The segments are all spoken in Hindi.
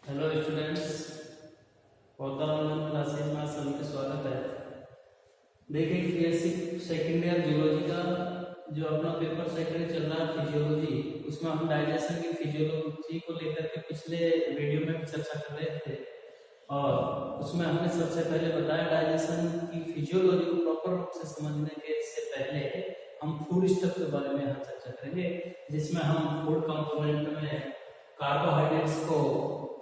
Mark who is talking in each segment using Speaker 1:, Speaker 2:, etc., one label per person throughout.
Speaker 1: हेलो स्टूडेंट्स, पौधारोपण क्लासेज में सभी का स्वागत है। देखिए पीएससी सेकेंड ईयर जियोलॉजी का जो अपना पेपर सेकंड चल रहा है फिजियोलॉजी, उसमें हम डाइजेशन की फिजियोलॉजी को लेकर के पिछले वीडियो में चर्चा कर रहे थे और उसमें हमने सबसे पहले बताया डाइजेशन की फिजियोलॉजी को प्रॉपर रूप से समझने के से पहले हम फूड स्टफ के बारे में यहाँ चर्चा करेंगे, जिसमें हम फूड कंपोनेंट में कार्बोहाइड्रेट्स को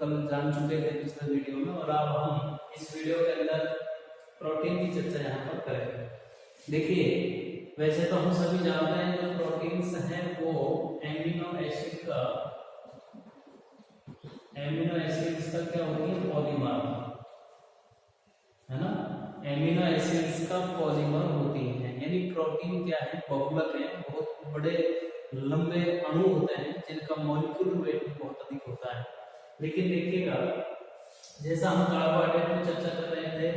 Speaker 1: कल जान चुके थे पिछले वीडियो में, और अब हम इस वीडियो के अंदर प्रोटीन की चर्चा यहाँ पर करेंगे। देखिए वैसे तो हम सभी जानते हैं जो प्रोटीन्स हैं वो एमिनो एसिड्स का क्या होती है, पॉलीमर है ना। एमिनो एसिड्स का पॉलीमर होती है, यानी प्रोटीन क्या है, बहुलक है, बहुत बड़े लंबे अणु होते हैं जिनका मॉलिक्यूलर वेट बहुत अधिक होता है। लेकिन देखिएगा जैसा हम कार्बोहाइड्रेट में चर्चा कर रहे थे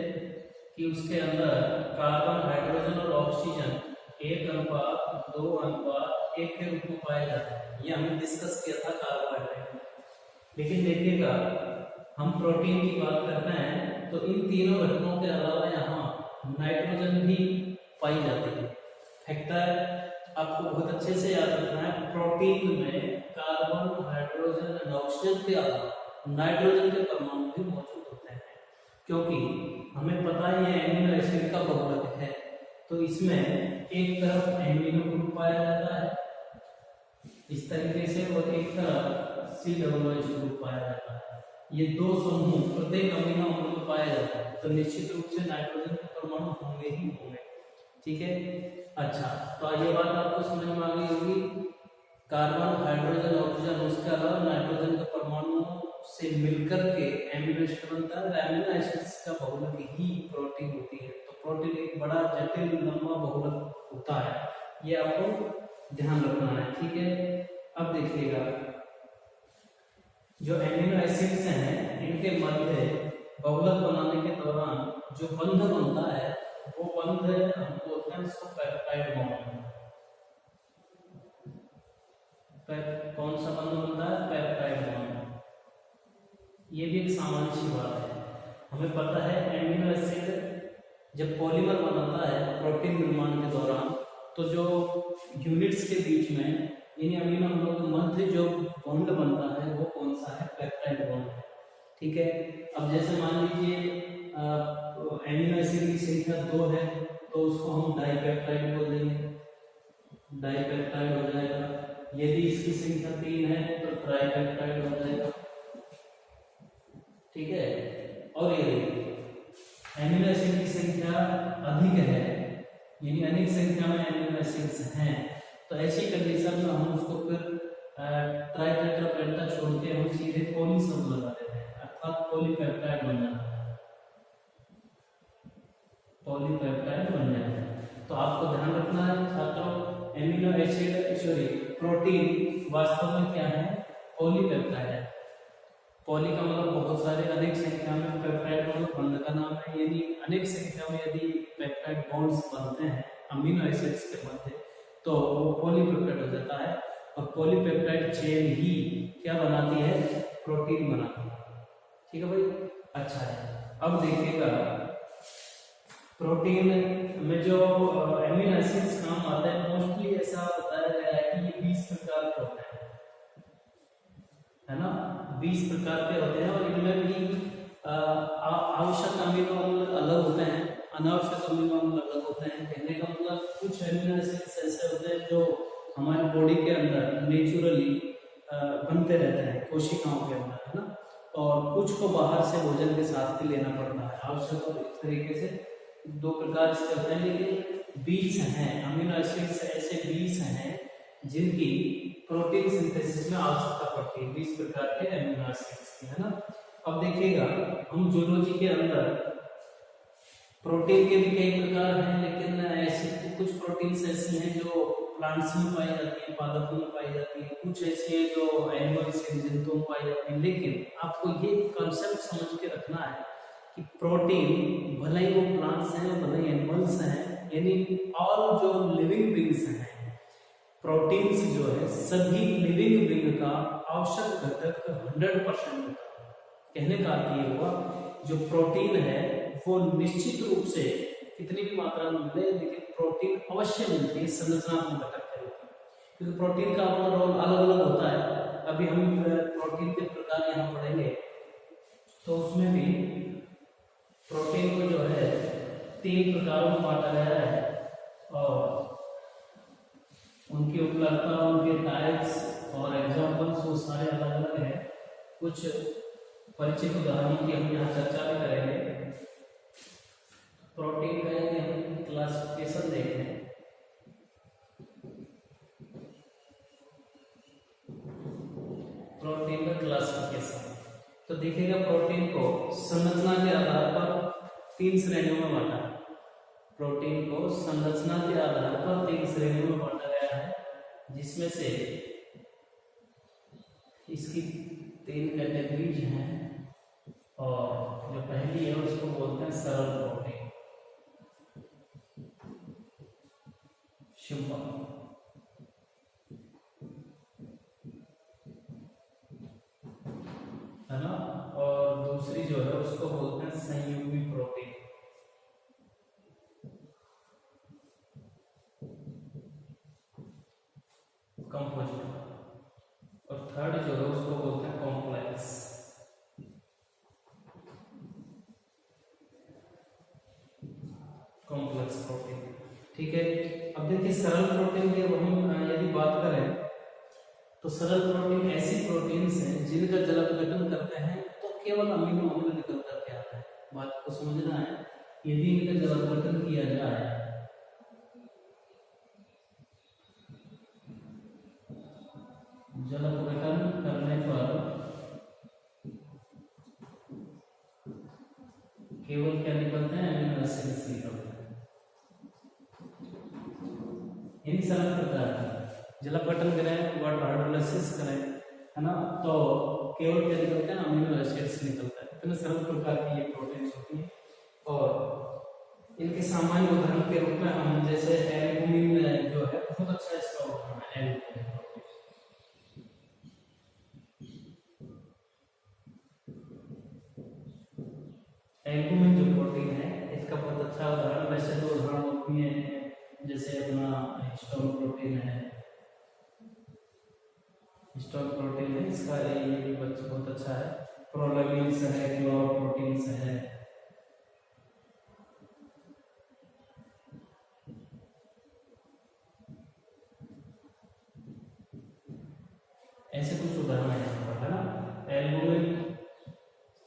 Speaker 1: कि उसके अंदर कार्बन, हाइड्रोजन और ऑक्सीजन 1:2:1 के रूप में पाए जाते हैं, ये हमने डिस्कस किया था कार्बोहाइड्रेट में। लेकिन देखिएगा हम प्रोटीन की बात करते हैं तो इन तीनों घटकों के अलावा यहाँ नाइट्रोजन भी पाई जाती है। फैक्टर आपको बहुत अच्छे से याद रखना है, प्रोटीन में कार्बन, हाइड्रोजन और ऑक्सीजन के अलावा नाइट्रोजन के परमाणु भी मौजूद होते हैं, क्योंकि हमें पता है ये एमिनो एसिड का बहुलक है। तो इसमें एक तरफ एमिनो ग्रुप पाया जाता है इस तरीके से, और एक तरफ COOH ग्रुप पाया जाता है। ये दो समूह प्रत्येक अमीनो अम्ल में पाया जाता है, तो निश्चित रूप से नाइट्रोजन के परमाणु होंगे ही होंगे। ठीक है, अच्छा, तो ये बात आपको समझ में आ गई होगी। कार्बन, हाइड्रोजन, ऑक्सीजन, उसके अलावा नाइट्रोजन के परमाणु से मिलकर के एमिनो एसिड बनता है। एमिनो एसिड्स का बहुलक ही प्रोटीन होती है। तो प्रोटीन एक बड़ा जटिल लंबा बहुलक होता है, ये आपको ध्यान रखना है। ठीक है, अब देखिएगा जो एमिनो एसिड्स हैं इनके मध्य बहुलक बनाने के दौरान जो बंध बनता है वो बंध हम बोलते हैं उसको पेप्टाइड बॉन्ड। कौन सा बंध बनता है, पेप्टाइड बॉन्ड। ये भी एक सामान्य सी बात है, हमें पता है एमिनो एसिड जब पॉलीमर बनाता है प्रोटीन निर्माण के दौरान, तो जो यूनिट्स के बीच में यानी अमीनो अम्लों के मध्य जो बॉन्ड बनता है वो कौन सा है, पेप्टाइड बॉन्ड है। ठीक है, अब जैसे मान लीजिए एमिनो एसिड की संख्या 2 है तो उसको हम डाइपेप्टाइड बोल देंगे, डाइपेप्टाइड हो जाएगा। यदि इसकी संख्या 3 है तो ट्राइपेप्टाइड हो जाएगा। ठीक है, और ये एमिनो एसिड की संख्या अधिक है यानी अधिक संख्या में एमिनो एसिड्स हैं, तो ऐसी कंडीशन में हम उसको फिर ट्राइटेट्रापेंटा छोड़ के हम सीधे पॉली शब्द लगा देते हैं, अर्थात पॉलीपेप्टाइड बन जाता है, पॉलीपेप्टाइड बन जाता है। तो आपको ध्यान रखना है छात्रों, एमिनो एसिड प्रोटीन वास्तव में क्या है, पॉलीपेप्टाइड है। पॉली का मतलब बहुत सारे, अनेक संख्या में, पेप्टाइड मतलब बंध का नाम है, यानी अनेक संख्या में यदि पेप्टाइड बॉन्ड्स बनते हैं अमीनो एसिड्स के मध्य तो वो पॉलीपेप्टाइड हो जाता है। और पॉलीपेप्टाइड चेन ही क्या बनाती है, प्रोटीन बनाती है। ठीक है भाई, अच्छा है। अब देखिएगा प्रोटीन में जो एमिनो एसिड्स काम आते हैं, मोस्टली ऐसा बताया गया है कि ये 20 प्रकार के होते हैं, है ना, 20 प्रकार के होते हैं। और इनमें भी आवश्यक अमीनो अम्ल अलग होते हैं, अनावश्यक अमीनो अम्ल अलग होते हैं। कहने का मतलब कुछ एमिनो एसिड्स ऐसे होते हैं जो हमारे बॉडी के अंदर नेचुरली बनते रहते हैं कोशिकाओं के अंदर, है ना, और कुछ को बाहर से भोजन के साथ ही लेना पड़ता है आवश्यक। और इस तरीके से 2 प्रकार इसके होते हैं, लेकिन 20 हैं अमीनो एसिड्स, ऐसे 20 हैं जिनकी प्रोटीन सिंथेसिस में आवश्यकता पड़ती है, 20 प्रकार के एमिनो एसिड्स की, है ना। अब देखिएगा हम जूलॉजी के अंदर प्रोटीन के भी कई प्रकार हैं, लेकिन ऐसी कुछ प्रोटीन्स ऐसी हैं जो प्लांट्स में पाई जाती है, पादपों में पाई जाती है, कुछ ऐसी है जो एनिमल्स के जंतुओं में पाई जाती है। लेकिन आपको ये कंसेप्ट समझ के रखना है कि प्रोटीन भले ही वो प्लांट्स हैं भले ही एनिमल्स हैं, यानी ऑल जो लिविंग बींग्स हैं, प्रोटीन्स जो है सभी लिविंग बींग का आवश्यक घटक 100% होता है। कहने का अर्थ ये हुआ जो प्रोटीन है वो निश्चित रूप से कितनी भी मात्रा में मिले, लेकिन प्रोटीन अवश्य मिलती है संरचनात्मक घटक के रूप में, क्योंकि प्रोटीन का अपना रोल अलग अलग होता है। अभी हम प्रोटीन के प्रकार यहाँ पढ़ेंगे तो उसमें भी प्रोटीन को जो है 3 प्रकारों में बांटा गया है और उनकी उपलब्धता, उनके टाइप्स और एग्जाम्पल्स वो सारे अलग अलग हैं। कुछ परिचित उदाहरणों की हम यहाँ चर्चा भी करेंगे। प्रोटीन का यदि हम क्लासिफिकेशन देखें प्रोटीन का क्लासिफिकेशन तो देखिएगा प्रोटीन को संरचना के आधार पर 3 श्रेणियों में बांटा है। प्रोटीन को संरचना के आधार पर 3 श्रेणियों में बांटा गया है, जिसमें से इसकी 3 कैटेगरीज हैं और जो पहली है उसको बोलते हैं सरल प्रोटीन, सिंपल। है ना, और दूसरी जो है उसको बोलते हैं संयुग्मी प्रोटीन, कंपोजिट। और थर्ड जो है उसको बोलते हैं कॉम्प्लेक्स। कॉम्प्लेक्स प्रोटीन, ठीक है। अब देखिए सरल प्रोटीन की हम यदि बात करें तो सरल प्रोटीन ऐसी प्रोटीन्स हैं जिनका जल अपघटन करते हैं तो केवल अमीनो अम्ल निकल करके आता है। बात को समझना है, यदि इनका जल अपघटन किया जाए जल अपघटन करने पर केवल क्या निकलते हैं, अमीनो एसिड्स निकलते हैं। इन सरल प्रकार जल अपघटन करें, वाटर हाइड्रोलाइसिस करें, है ना, तो केवल क्या निकलते हैं, अमीनो एसिड्स निकलता है। इतने सरल प्रकार की ये प्रोटीन्स होती हैं और इनके सामान्य उदाहरण के रूप में हम जैसे एल्बुमिन जो है बहुत अच्छा इसका उदाहरण है। एल्बुमिन जो प्रोटीन है इसका बहुत अच्छा उदाहरण, वैसे तो उदाहरण होती है जैसे अपना हिस्टोन प्रोटीन है, हिस्टोन प्रोटीन है, इसका ये भी बहुत अच्छा है। प्रोलैमिन्स है, क्लोरोप्रोटीन्स है, ऐसे कुछ उदाहरण है यहाँ पर, है ना। एल्बुमिन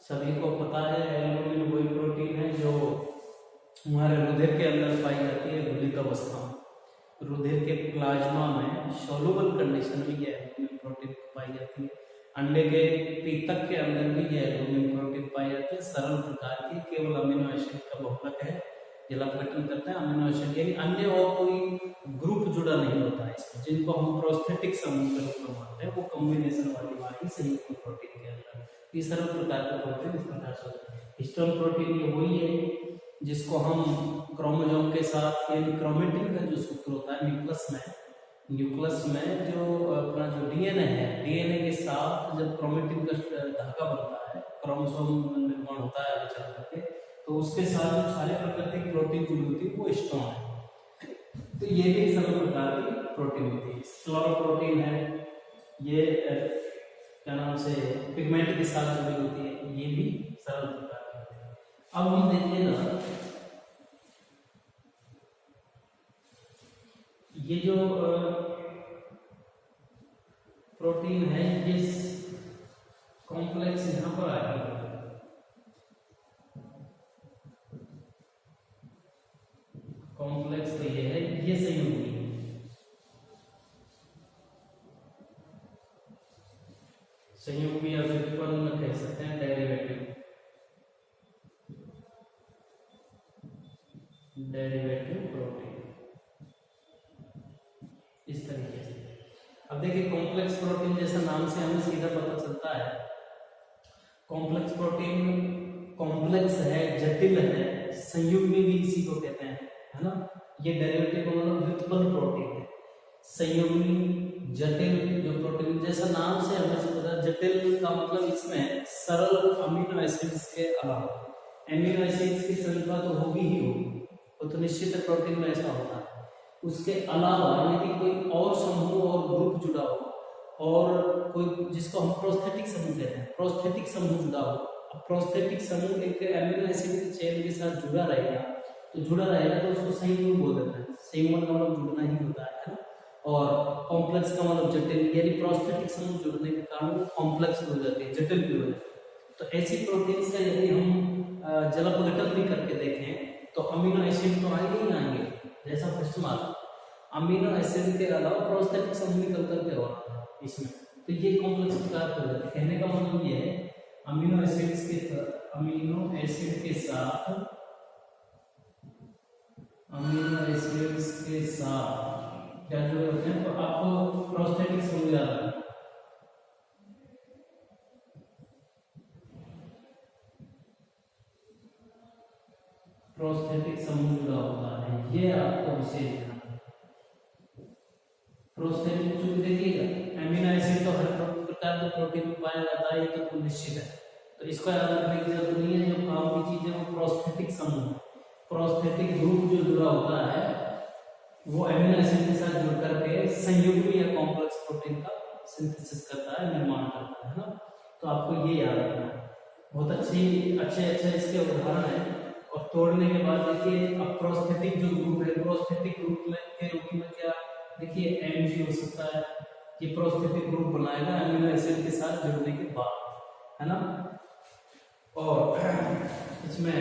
Speaker 1: सभी को पता है, एल्बुमिन वही प्रोटीन है जो हमारे रुधिर के अंदर पाई जाती है घुलित अवस्था में। रुधिर के प्लाज्मा में सोलुबल कंडीशन में ये एल्बुमिन प्रोटीन पाई जाती है। अंडे के पीतक के अंदर भी ये एल्बुमिन प्रोटीन पाई जाती है। सरल प्रकार की केवल अमीनो एसिड का बहुलक है, जल अपघटन करते हैं अमीनो एसिड, यानी अन्य और कोई ग्रुप जुड़ा नहीं होता है इसमें, जिनको हम प्रोस्थेटिक समूह के रूप में मानते हैं। वो कॉम्बिनेशन वाली बात ही संयुग्म प्रोटीन के अंदर ये सरल प्रकार का प्रोटीन इस प्रकार से होता है। हिस्टोन प्रोटीन ये वही है जिसको हम क्रोमोसोम के साथ, यानी क्रोमेटिन का जो सूत्र होता है न्यूक्लियस में जो अपना जो डीएनए है, डीएनए के साथ जब क्रोमेटिन का धागा बनता है, क्रोमोसोम निर्माण होता है आगे चल करके, तो उसके साथ जो सारे प्राकृतिक प्रोटीन जुड़ी होती है वो हिस्टोन है। तो ये भी सरल प्रकार की प्रोटीन होती है। क्लोरोप्रोटीन है, ये क्या नाम से पिगमेंट के साथ जुड़ी होती है, ये भी सरल प्रकार की होती है। अब हम देखिएगा ये जो प्रोटीन है ये कॉम्प्लेक्स यहाँ पर आ गया, कॉम्प्लेक्स तो ये है, ये संयुग्मी संयुग्मी या व्युत्पन्न कह सकते हैं, डेरिवेटिव प्रोटीन इस तरीके से। अब देखिए कॉम्प्लेक्स प्रोटीन जैसा नाम से हमें सीधा पता चलता है, कॉम्प्लेक्स प्रोटीन कॉम्प्लेक्स है, जटिल है, संयुग्मी भी इसी को कहते हैं, है ना। ये डेरिवेटिव मतलब व्युत्पन्न प्रोटीन है। संयुग्मी जटिल जो प्रोटीन, जैसा नाम से हमें से पता, जटिल का मतलब इसमें सरल अमीनो एसिड्स के अलावा, एमिनो एसिड्स की श्रृंखला तो होगी ही होगी, वो तो निश्चित है प्रोटीन में ऐसा होता है, उसके अलावा यदि कोई और समूह और ग्रुप जुड़ा हो, और कोई जिसको हम प्रोस्थेटिक समूह कहते हैं, प्रोस्थेटिक समूह जुड़ा हो, प्रोस्थेटिक समूह एक एमिनो एसिड के चेन के साथ जुड़ा रहेगा, तो जुड़ा रहेगा तो उसको संयुग्म बोल देते हैं। संयुग्मन का मतलब जुड़ना ही होता है ना, और कॉम्प्लेक्स का मतलब जटिल, यानी प्रोस्थेटिक समूह जुड़ने के कारण वो कॉम्प्लेक्स हो जाती है, जटिल भी हो जाती है। तो ऐसी प्रोटीन्स का यदि हम जलापघटन भी करके देखें तो अमीनो एसिड तो आएंगे ही आएंगे, जैसा प्रश्न मार्क, अमीनो एसिड के अलावा प्रोस्थेटिक समूह निकल करके हो रहा है इसमें, तो ये कॉम्प्लेक्स प्रकार हो जाता है। कहने का मतलब ये है अमीनो एसिड्स के अमीनो एसिड के साथ क्या जुड़े होते हैं, तो आपको प्रोस्थेटिक समूह याद रखना, प्रोस्थेटिक समूह जुड़ा होता है, ये आपको विशेष ध्यान, प्रोस्थेटिक चूंकि देखिएगा एमिनो एसिड तो हर प्रकार के प्रोटीन में पाया जाता है, ये तो निश्चित है, तो इसको याद रखने की जरूरत नहीं है। जो काम की चीज है वो प्रोस्थेटिक समूह, प्रोस्थेटिक ग्रुप जो जुड़ा होता है वो एमिनो एसिड के साथ जुड़ करके संयुग्मी या कॉम्प्लेक्स प्रोटीन का सिंथेसिस करता है, निर्माण करता है ना, तो आपको ये याद रखना है। बहुत अच्छे इसके उदाहरण है, और तोड़ने के बाद देखिए अब प्रोस्थेटिक जो ग्रुप है, प्रोस्थेटिक ग्रुप में के रूप में क्या, देखिए एमजी हो सकता है, ये प्रोस्थेटिक ग्रुप बनाएगा एमिनो एसिड के साथ जुड़ने के बाद, है ना, और इसमें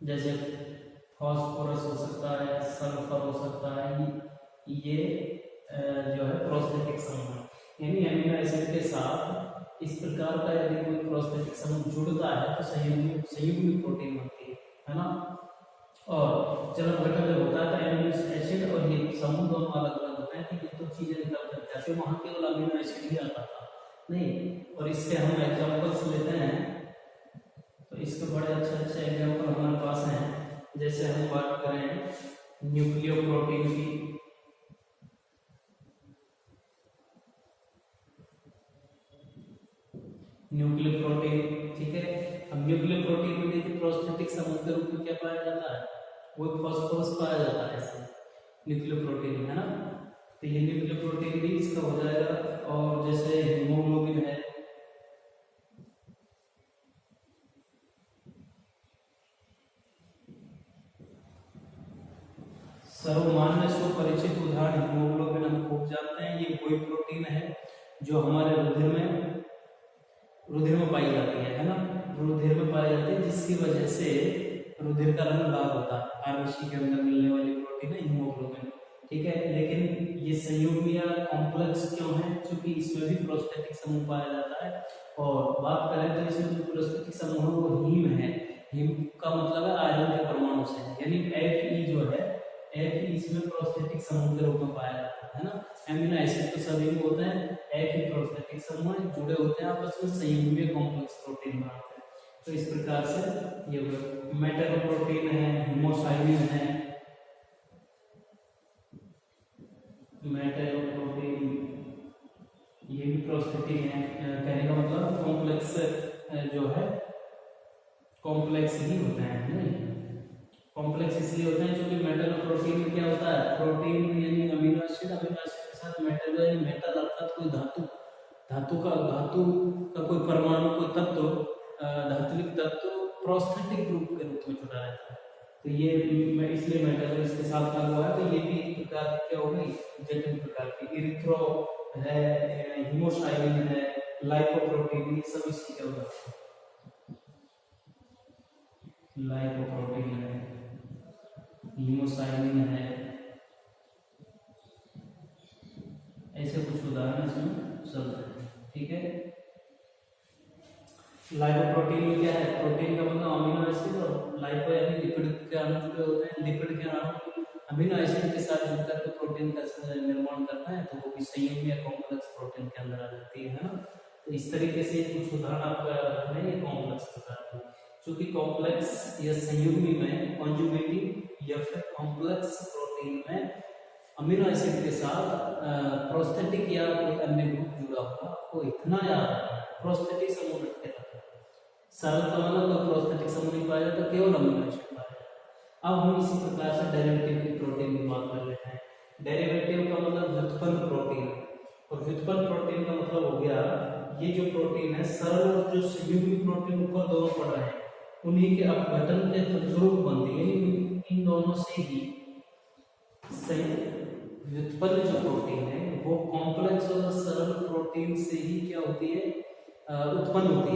Speaker 1: जैसे फास्फोरस हो सकता है, सल्फर हो सकता है, ये जो है प्रोस्थेटिक समूह है, यानी एमिनो एसिड के साथ इस प्रकार का यदि कोई प्रोस्थेटिक समूह जुड़ता है तो संयुग्मी प्रोटीन बनती है ना, और जलापघटन जब होता है तो एमिनो एसिड और ये समूह दोनों अलग अलग होते हैं, कि ये तो चीजें निकल करके आती है, वहां केवल अमीनो एसिड ही आता था नहीं। और इसके हम एग्जांपल्स लेते हैं, तो इसके बड़े अच्छे एग्जांपल हमारे पास हैं, जैसे हम बात करें न्यूक्लियोप्रोटीन की, न्यूक्लियोप्रोटीन, ठीक है, अब न्यूक्लियोप्रोटीन में देखिए प्रोस्थेटिक समूह के रूप में क्या पाया जाता है, वो फास्फोरस पाया जाता है ऐसे न्यूक्लियोप्रोटीन, है ना, तो ये न्यूक्लियोप्रोटीन भी इसका हो जाएगा। और जैसे हीमोग्लोबिन है, सर्वमान्य सुपरिचित उदाहरण हीमोग्लोबिन हम खूब जानते हैं, ये कोई प्रोटीन है जो हमारे रुधिर में पाई जाती है ना, रुधिर में पाई जाती है, जिसकी वजह से रुधिर का रंग लाल होता है, आरबीसी के अंदर मिलने वाली प्रोटीन है हीमोग्लोबिन, ठीक है। लेकिन ये संयुग्मी या कॉम्प्लेक्स क्यों है, क्योंकि इसमें भी प्रोस्थेटिक समूह पाया जाता है, और बात करें तो इसमें जो प्रोस्थेटिक समूह है वो हीम है, हीम का मतलब है आयरन के परमाणु से, यानी Fe जो है, Fe इसमें प्रोस्थेटिक समूह के रूप में पाया जाता है ना। एमिनो एसिड तो सभी में होते हैं, Fe प्रोस्थेटिक समूह जुड़े होते हैं आपस में, संयुग्मी कॉम्प्लेक्स प्रोटीन बनाते हैं। तो इस प्रकार से ये मेटलोप्रोटीन है, हीमोसाइनिन है, मेटलोप्रोटीन ये भी प्रोस्थेटिक है, कहने का मतलब कॉम्प्लेक्स जो है कॉम्प्लेक्स ही होते हैं, नहीं कॉम्प्लेक्स इसलिए होते हैं क्योंकि मेटल और प्रोटीन में क्या होता है, प्रोटीन यानी अमीनो एसिड के साथ मेटल यानी मेटल अर्थात कोई धातु का कोई परमाणु, कोई तत्व, धात्विक तत्व प्रोस्थेटिक ग्रुप के रूप में जुड़ा रहता है। तो ये इसलिए मेटल इसके साथ लगा हुआ है, तो ये भी एक प्रकार की क्या हो गई, जटिल प्रकार की, इरिथ्रो है, हीमोसाइनिन है, लाइपोप्रोटीन, ये सब इसी के उदाहरण हैं। लाइपोप्रोटीन है, हीमोसाइनिन है, ऐसे कुछ उदाहरण इसमें चलते हैं, ठीक है। लाइपोप्रोटीन में क्या है, प्रोटीन का मतलब अमीनो एसिड, और लाइपो यानी लिपिड के अणु जुड़े होते हैं, लिपिड के अणु अमीनो एसिड के साथ जुड़कर के प्रोटीन का निर्माण करता है, तो वो भी संयुग्मी या कॉम्प्लेक्स प्रोटीन के अंदर आ जाती है ना। तो इस तरीके से कुछ उदाहरण आपको याद रखना है, ये कॉम्प्लेक्स प्रकार के, क्योंकि कॉम्प्लेक्स या संयुग्मी में कॉन्जुगेटिव या फिर कॉम्प्लेक्स प्रोटीन में अमीनो एसिड के साथ प्रोस्थेटिक या कोई अन्य ग्रुप जुड़ा हुआ, आपको इतना याद रखना है। प्रोस्थेटिक समूह रखते हैं, सरल का मतलब कोई प्रोस्थेटिक समूह नहीं पाया जाता, केवल अमीनो एसिड पाया जाता। अब हम इसी प्रकार से डेरिवेटिव की प्रोटीन की बात कर लेते हैं। डेरिवेटिव का मतलब व्युत्पन्न प्रोटीन, और व्युत्पन्न प्रोटीन का मतलब हो गया ये जो प्रोटीन है सरल और जो संयुग्मी प्रोटीन ऊपर दोनों पड़ रहे हैं उन्हीं के अपघटन के फलस्वरूप बनती है, इन दोनों से ही व्युत्पन्न जो प्रोटीन है वो कॉम्प्लेक्स और सरल प्रोटीन से ही क्या होती है, उत्पन्न होती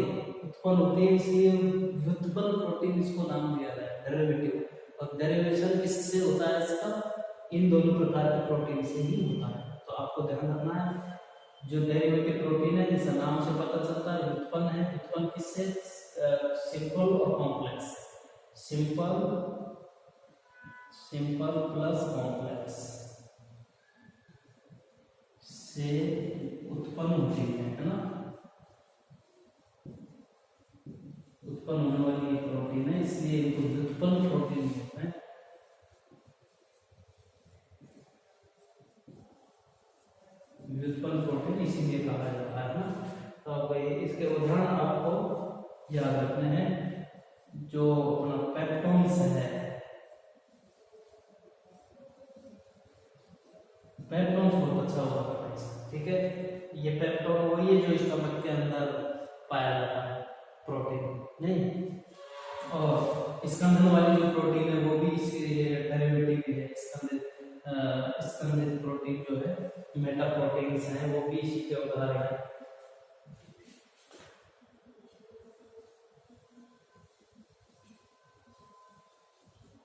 Speaker 1: है, इसलिए व्युत्पन्न प्रोटीन इसको नाम दिया गया है डेरिवेटिव। और डेरिवेशन किससे होता है इसका, इन दोनों प्रकार के प्रोटीन से ही होता है। तो आपको ध्यान रखना है जो डेरिवेटिव प्रोटीन है जैसा नाम से पता चलता है व्युत्पन्न है, व्युत्पन्न किससे, सिंपल और कॉम्प्लेक्स, सिंपल प्लस कॉम्प्लेक्स से उत्पन्न होती है ना, उत्पन्न होने वाली प्रोटीन है, इसलिए इनको व्युत्पन्न प्रोटीन कहते हैं। व्युत्पन्न प्रोटीन इसीलिए कहा जाता है ना। तो अब इसके उदाहरण आपको याद रखने हैं, जो अपना पेप्टोन्स है, पेप्टोन्स बहुत अच्छा होगा, ठीक है। ये पेप्टोन वही है जो स्टमक के अंदर पाया जाता है प्रोटीन, नहीं, और स्कंदन वाली जो प्रोटीन है वो भी इसके डेरिवेटिव भी है। स्कंदित प्रोटीन जो है मेटा प्रोटीन्स हैं वो भी इसी के उदाहरण है।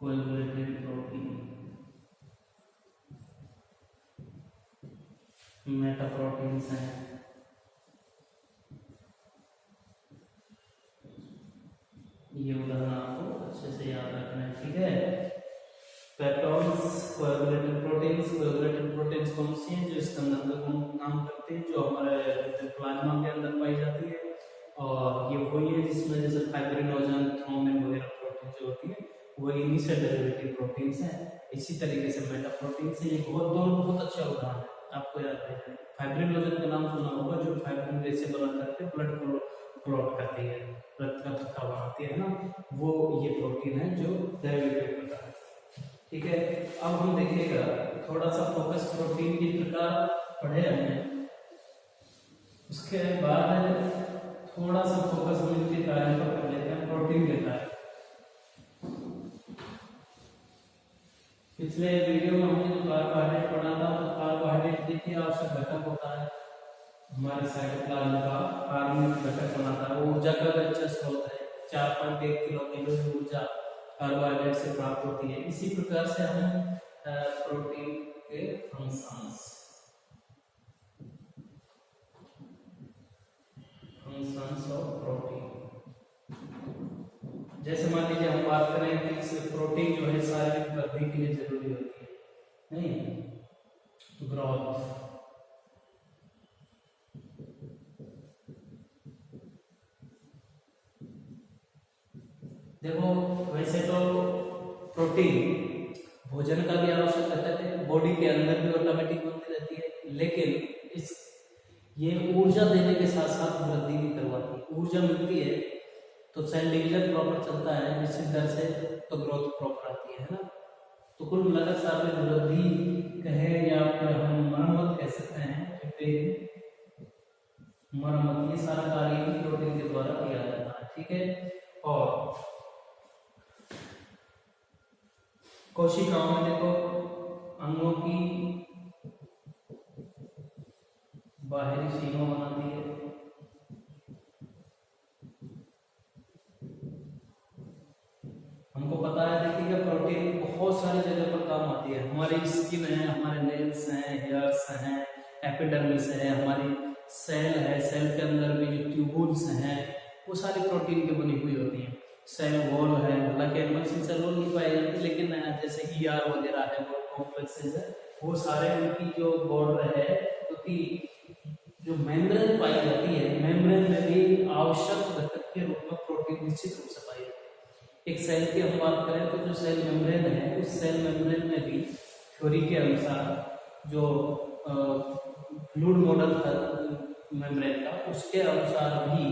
Speaker 1: कोएगुलेटेड प्रोटीन, मेटा प्रोटीन्स हैं, ये उदाहरण आपको अच्छे से याद रखना है, ठीक है। पेप्टोन्स, कोएगुलेटेड प्रोटीन्स कौन सी हैं, जो स्कंदन का नाम करते हैं, जो हमारे प्लाज्मा के अंदर पाई जाती है, और ये वही है जिसमें जैसे फाइब्रिनोजन, थ्रोम्बिन वगैरह प्रोटीन जो होती है वो इन्हीं से डेरिवेटिव प्रोटीन्स हैं। इसी तरीके से मेटा प्रोटीन्स है, ये बहुत अच्छा उदाहरण है, आपको याद रखना है। फाइब्रिनोजन का नाम सुना होगा, जो फाइब्रिन जैसे बना करके ब्लड को क्लॉट करती है, रक्त का थक्का बनाती है ना, वो ये प्रोटीन है जो डेरिवेटिव होता है, ठीक है। अब हम देखिएगा थोड़ा सा फोकस प्रोटीन की प्रकार पढ़े हमने, उसके बाद थोड़ा सा फोकस मिलके कार्य पर कर लेते हैं, प्रोटीन के कार्य। पिछले वीडियो में हमने जो कार्बोहाइड्रेट पढ़ा था, तो कार्बोहाइड्रेट देखिए आवश्यक घटक होता है हमारे साइटोप्लाज्म का, कार्बनिक घटक बनाता है, वो ऊर्जा का अच्छा स्रोत है, 4.1 किलो कैलोरी ऊर्जा कार्बोहाइड्रेट से प्राप्त होती है। इसी प्रकार से हम प्रोटीन के फंक्शंस ऑफ प्रोटीन, जैसे मान लीजिए हम बात करें कि प्रोटीन जो है शारीरिक वृद्धि के लिए जरूरी होती है, नहीं, ग्रोथ, देखो वैसे तो प्रोटीन भोजन का भी आवश्यक घटक है, बॉडी के अंदर भी ऑटोमेटिक बनती रहती है, लेकिन ये ऊर्जा देने के साथ साथ वृद्धि भी करवाती है। ऊर्जा मिलती है तो सेल डिवीजन प्रॉपर चलता है निश्चित दर से, तो ग्रोथ प्रॉपर आती है ना। तो कुल मिलाकर साथ में वृद्धि कहे या फिर हम मरम्मत कह सकते हैं, मरम्मत, ये सारा कार्य प्रोटीन के द्वारा किया जाता है, ठीक है। और कोशिकाओं में देखो अंगों की बाहरी सीमा बनाती है, हमको पता है देखिएगा प्रोटीन बहुत सारी जगह पर काम आती है, हमारी स्किन है, हमारे नेल्स हैं, हेयर्स हैं, एपिडर्मिस है, हमारी सेल है, सेल के अंदर भी जो ट्यूबुल्स हैं वो सारी प्रोटीन की बनी हुई होती हैं। सेल वॉल है, हालांकि एनिमल सेल वॉल नहीं पाई जाती, लेकिन जैसे ER वगैरह है, वो कॉम्प्लेक्सेस है, वो सारे उनकी जो बॉर्डर है, क्योंकि जो मेम्ब्रेन पाई जाती है, मेम्ब्रेन आवश्यक घटक के रूप में प्रोटीन निश्चित रूप से पाई जाती है। एक सेल की हम बात करें तो जो सेल मेम्ब्रेन है, उस सेल मेम्ब्रेन में भी थ्योरी के अनुसार जो फ्लूइड मॉडल था मेम्ब्रेन का, उसके अनुसार भी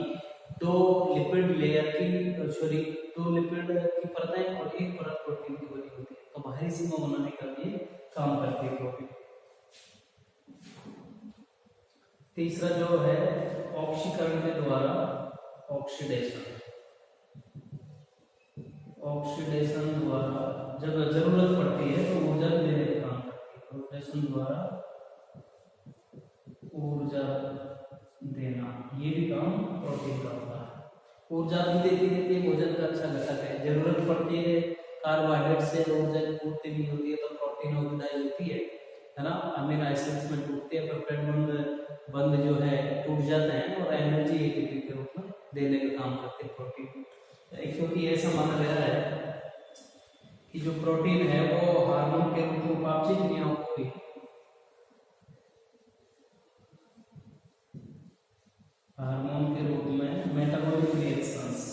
Speaker 1: दो लिपिड लेयर की सॉरी दो लिपिड की परतें और एक परत प्रोटीन की बनी होती है। तो बाहरी सीमा बनाने का भी काम करती है प्रोटीन। तीसरा जो है ऑक्सीकरण के द्वारा ऑक्सीडेशन। ऑक्सीडेशन द्वारा जब जरूरत पड़ती है तो ऊर्जा देने का काम करती है। ऑक्सीडेशन द्वारा ऊर्जा देना, ये भी काम प्रोटीन का होता है। ऊर्जा भी देती रहती है, भोजन का अच्छा घटक है। जरूरत पड़ती है कार्बोहाइड्रेट से ऊर्जा की पूर्ति नहीं होती है तो प्रोटीन ऑक्सीडाइज होती है ना, अमीनो एसिड्स में टूटते हैं, पेप्टाइड बंध जो है टूट जाते हैं और एनर्जी एटीपी के रूप में देने का काम करते हैं प्रोटीन। क्योंकि ऐसा माना गया है कि जो प्रोटीन है वो हार्मोन के रूप में उपापचय क्रियाओं को भी हार्मोन के रूप में मेटाबॉलिक रिएक्शंस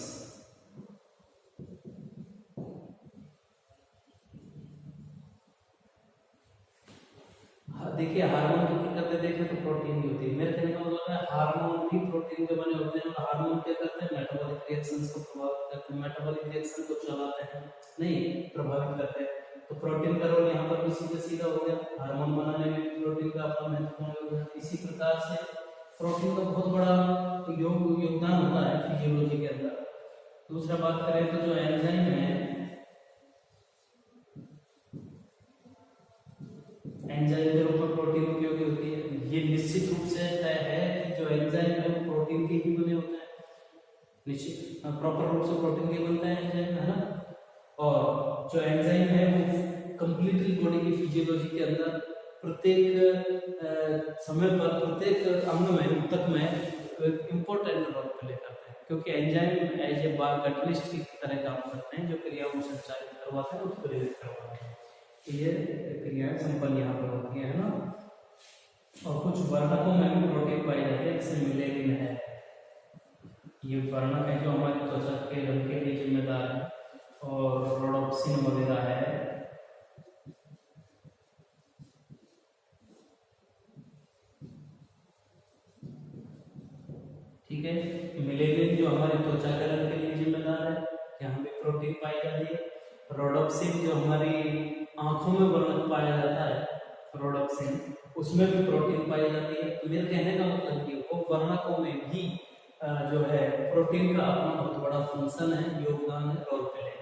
Speaker 1: देखिए हार्मोन की करते देखें तो प्रोटीन भी होती है। मेरे कहने का मतलब है हार्मोन भी प्रोटीन के बने होते हैं और हार्मोन क्या करते हैं, मेटाबॉलिक रिएक्शंस को प्रभावित करते हैं। मेटाबॉलिक रिएक्शन को चलाते हैं, नहीं प्रभावित करते हैं। तो प्रोटीन का रोल यहाँ पर भी सीधा सीधा हो गया। हार्मोन बनाने में प्रोटीन का अपना महत्वपूर्ण योगदान। इसी प्रकार से प्रोटीन का बहुत बड़ा योगदान होता है फिजियोलॉजी के अंदर। दूसरा बात करें तो जो एंजाइम है, एंजाइम के रूप में प्रोटीन उपयोगी होती है। ये निश्चित रूप से तय है कि जो एंजाइम है वो प्रोटीन के ही बने होते हैं, निश्चित प्रॉपर रूप से प्रोटीन के बनते हैं एंजाइम, है ना। और जो एंजाइम है वो कंप्लीटली बॉडी की फिजियोलॉजी के अंदर प्रत्येक समय पर प्रत्येक अंग में ऊतक में इंपॉर्टेंट रोल प्ले करते हैं, क्योंकि एंजाइम एज ए कैटलिस्ट की तरह काम करते हैं जो क्रियाओं को संचालित करवाते हैं, उत्प्रेरित करवाते हैं। ये क्रियाएं संपन्न यहाँ पर होती है ना। और कुछ वर्णकों में भी प्रोटीन पाए जाते हैं, जैसे मिलेनिन है, ये वर्णक है जो हमारे त्वचा के रंग के लिए जिम्मेदार है, और रोडोप्सिन वगैरह है। ठीक है, मिलेनिन जो हमारे त्वचा के रंग के लिए जिम्मेदार है, यहाँ भी प्रोटीन पाई जाती है। रोडोप्सिन जो हमारी आंखों में वर्णक पाया जाता है, रोडोप्सिन, उसमें भी प्रोटीन पाई जाती है। तो मेरे कहने का मतलब कि वो वर्णकों में भी जो है प्रोटीन का अपना बहुत बड़ा फंक्शन है, योगदान है, रोल प्ले है।